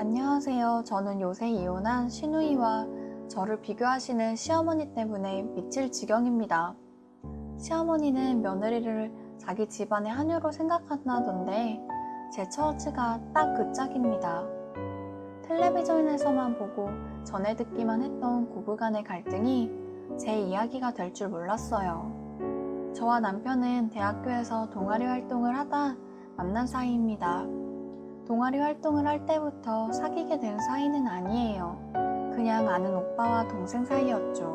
안녕하세요. 저는 요새 이혼한 시누이와 저를 비교하시는 시어머니 때문에 미칠 지경입니다. 시어머니는 며느리를 자기 집안의 한유로 생각한다던데 제 처지가 딱 그 짝입니다. 텔레비전에서만 보고 전해 듣기만 했던 고부간의 갈등이 제 이야기가 될 줄 몰랐어요. 저와 남편은 대학교에서 동아리 활동을 하다 만난 사이입니다. 동아리 활동을 할 때부터 사귀게 된 사이는 아니에요. 그냥 아는 오빠와 동생 사이였죠.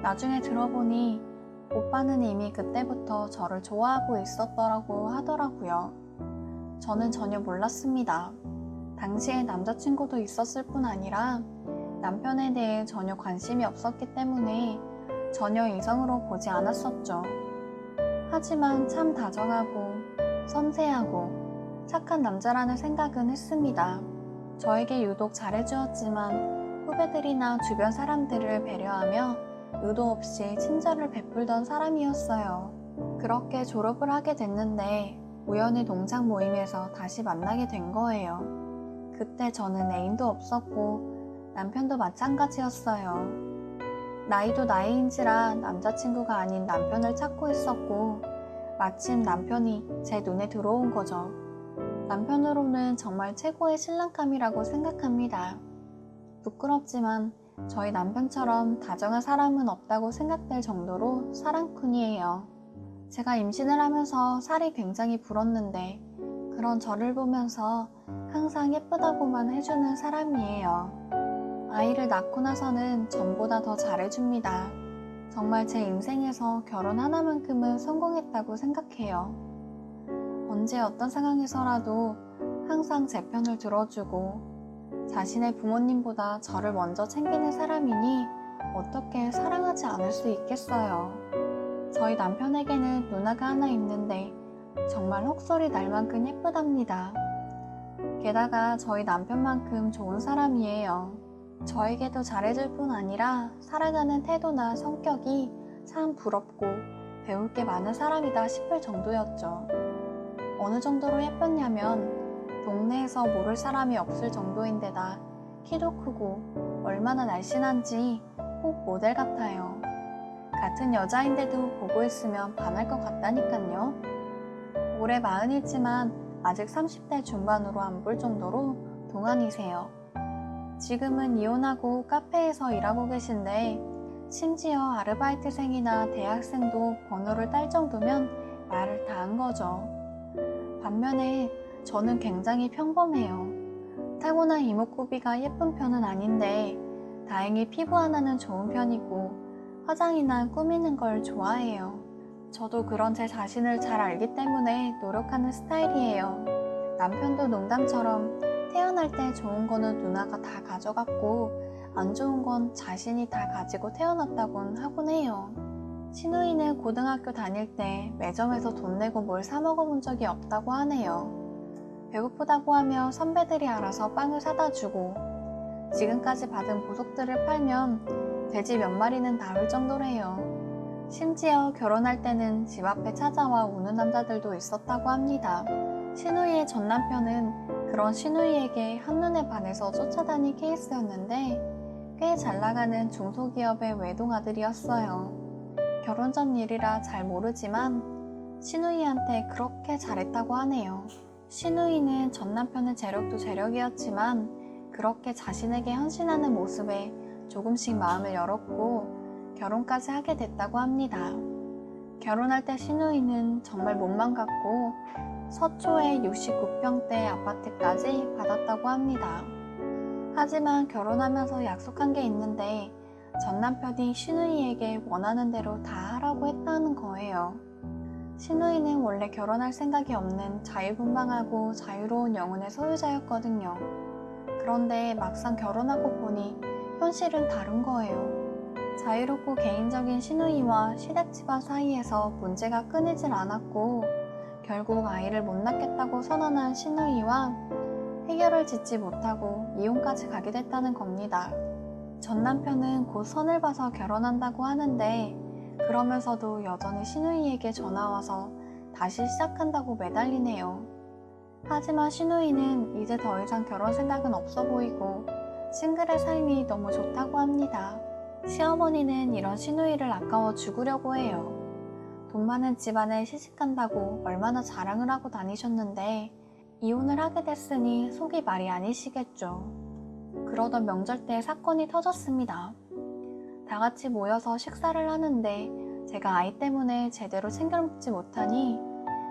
나중에 들어보니 오빠는 이미 그때부터 저를 좋아하고 있었더라고 하더라고요. 저는 전혀 몰랐습니다. 당시에 남자친구도 있었을 뿐 아니라 남편에 대해 전혀 관심이 없었기 때문에 전혀 이성으로 보지 않았었죠. 하지만 참 다정하고 섬세하고 착한 남자라는 생각은 했습니다. 저에게 유독 잘해주었지만 후배들이나 주변 사람들을 배려하며 의도 없이 친절을 베풀던 사람이었어요. 그렇게 졸업을 하게 됐는데 우연히 동창 모임에서 다시 만나게 된 거예요. 그때 저는 애인도 없었고 남편도 마찬가지였어요. 나이도 나이인지라 남자친구가 아닌 남편을 찾고 있었고 마침 남편이 제 눈에 들어온 거죠. 남편으로는 정말 최고의 신랑감이라고 생각합니다. 부끄럽지만 저희 남편처럼 다정한 사람은 없다고 생각될 정도로 사랑꾼이에요. 제가 임신을 하면서 살이 굉장히 불었는데 그런 저를 보면서 항상 예쁘다고만 해주는 사람이에요. 아이를 낳고 나서는 전보다 더 잘해줍니다. 정말 제 인생에서 결혼 하나만큼은 성공했다고 생각해요. 언제 어떤 상황에서라도 항상 제 편을 들어주고 자신의 부모님보다 저를 먼저 챙기는 사람이니 어떻게 사랑하지 않을 수 있겠어요. 저희 남편에게는 누나가 하나 있는데 정말 헉소리 날 만큼 예쁘답니다. 게다가 저희 남편만큼 좋은 사람이에요. 저에게도 잘해줄 뿐 아니라 살아가는 태도나 성격이 참 부럽고 배울 게 많은 사람이다 싶을 정도였죠. 어느 정도로 예뻤냐면 동네에서 모를 사람이 없을 정도인데다 키도 크고 얼마나 날씬한지 꼭 모델 같아요. 같은 여자인데도 보고 있으면 반할 것 같다니깐요. 올해 40이지만 아직 30대 중반으로 안 볼 정도로 동안이세요. 지금은 이혼하고 카페에서 일하고 계신데 심지어 아르바이트생이나 대학생도 번호를 딸 정도면 말을 다 한 거죠. 반면에 저는 굉장히 평범해요. 타고난 이목구비가 예쁜 편은 아닌데 다행히 피부 하나는 좋은 편이고 화장이나 꾸미는 걸 좋아해요. 저도 그런 제 자신을 잘 알기 때문에 노력하는 스타일이에요. 남편도 농담처럼 태어날 때 좋은 거는 누나가 다 가져갔고 안 좋은 건 자신이 다 가지고 태어났다곤 하곤 해요. 시누이는 고등학교 다닐 때 매점에서 돈 내고 뭘 사 먹어본 적이 없다고 하네요. 배고프다고 하며 선배들이 알아서 빵을 사다 주고 지금까지 받은 보석들을 팔면 돼지 몇 마리는 나올 정도래요. 심지어 결혼할 때는 집 앞에 찾아와 우는 남자들도 있었다고 합니다. 시누이의 전 남편은 그런 시누이에게 한눈에 반해서 쫓아다닌 케이스였는데 꽤 잘나가는 중소기업의 외동아들이었어요. 결혼 전 일이라 잘 모르지만 시누이한테 그렇게 잘했다고 하네요. 시누이는 전 남편의 재력도 재력이었지만 그렇게 자신에게 헌신하는 모습에 조금씩 마음을 열었고 결혼까지 하게 됐다고 합니다. 결혼할 때 시누이는 정말 몸만 같고 서초의 69평대 아파트까지 받았다고 합니다. 하지만 결혼하면서 약속한 게 있는데 전 남편이 시누이에게 원하는 대로 다 하라고 했다는 거예요. 시누이는 원래 결혼할 생각이 없는 자유분방하고 자유로운 영혼의 소유자였거든요. 그런데 막상 결혼하고 보니 현실은 다른 거예요. 자유롭고 개인적인 시누이와 시댁집안 사이에서 문제가 끊이질 않았고 결국 아이를 못 낳겠다고 선언한 시누이와 해결을 짓지 못하고 이혼까지 가게 됐다는 겁니다. 전 남편은 곧 선을 봐서 결혼한다고 하는데 그러면서도 여전히 시누이에게 전화와서 다시 시작한다고 매달리네요. 하지만 시누이는 이제 더 이상 결혼 생각은 없어 보이고 싱글의 삶이 너무 좋다고 합니다. 시어머니는 이런 시누이를 아까워 죽으려고 해요. 돈 많은 집안에 시집간다고 얼마나 자랑을 하고 다니셨는데 이혼을 하게 됐으니 속이 말이 아니시겠죠. 그러던 명절 때 사건이 터졌습니다. 다 같이 모여서 식사를 하는데 제가 아이 때문에 제대로 챙겨 먹지 못하니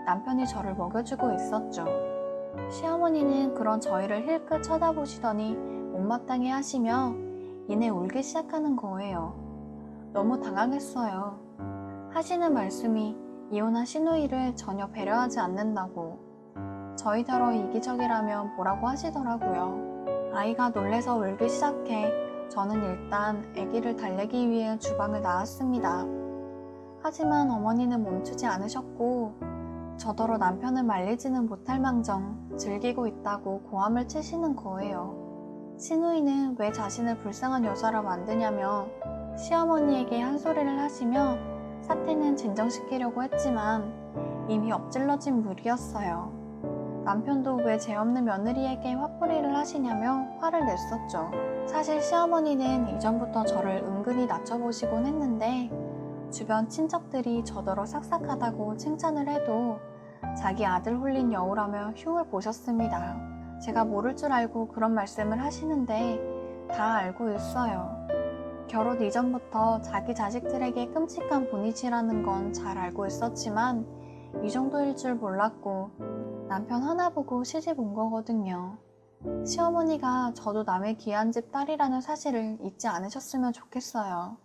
남편이 저를 먹여주고 있었죠. 시어머니는 그런 저희를 힐끗 쳐다보시더니 못마땅해 하시며 이내 울기 시작하는 거예요. 너무 당황했어요. 하시는 말씀이 이혼한 시누이를 전혀 배려하지 않는다고, 저희더러 이기적이라면 뭐라고 하시더라고요. 아이가 놀래서 울기 시작해 저는 일단 아기를 달래기 위해 주방을 나왔습니다. 하지만 어머니는 멈추지 않으셨고 저더러 남편을 말리지는 못할 망정 즐기고 있다고 고함을 치시는 거예요. 시누이는 왜 자신을 불쌍한 여자라 만드냐며 시어머니에게 한 소리를 하시며 사태는 진정시키려고 했지만 이미 엎질러진 물이었어요. 남편도 왜 죄 없는 며느리에게 화풀이를 하시냐며 화를 냈었죠. 사실 시어머니는 이전부터 저를 은근히 낮춰보시곤 했는데 주변 친척들이 저더러 삭삭하다고 칭찬을 해도 자기 아들 홀린 여우라며 흉을 보셨습니다. 제가 모를 줄 알고 그런 말씀을 하시는데 다 알고 있어요. 결혼 이전부터 자기 자식들에게 끔찍한 분이시라는 건 잘 알고 있었지만 이 정도일 줄 몰랐고 남편 하나 보고 시집 온 거거든요. 시어머니가 저도 남의 귀한 집 딸이라는 사실을 잊지 않으셨으면 좋겠어요.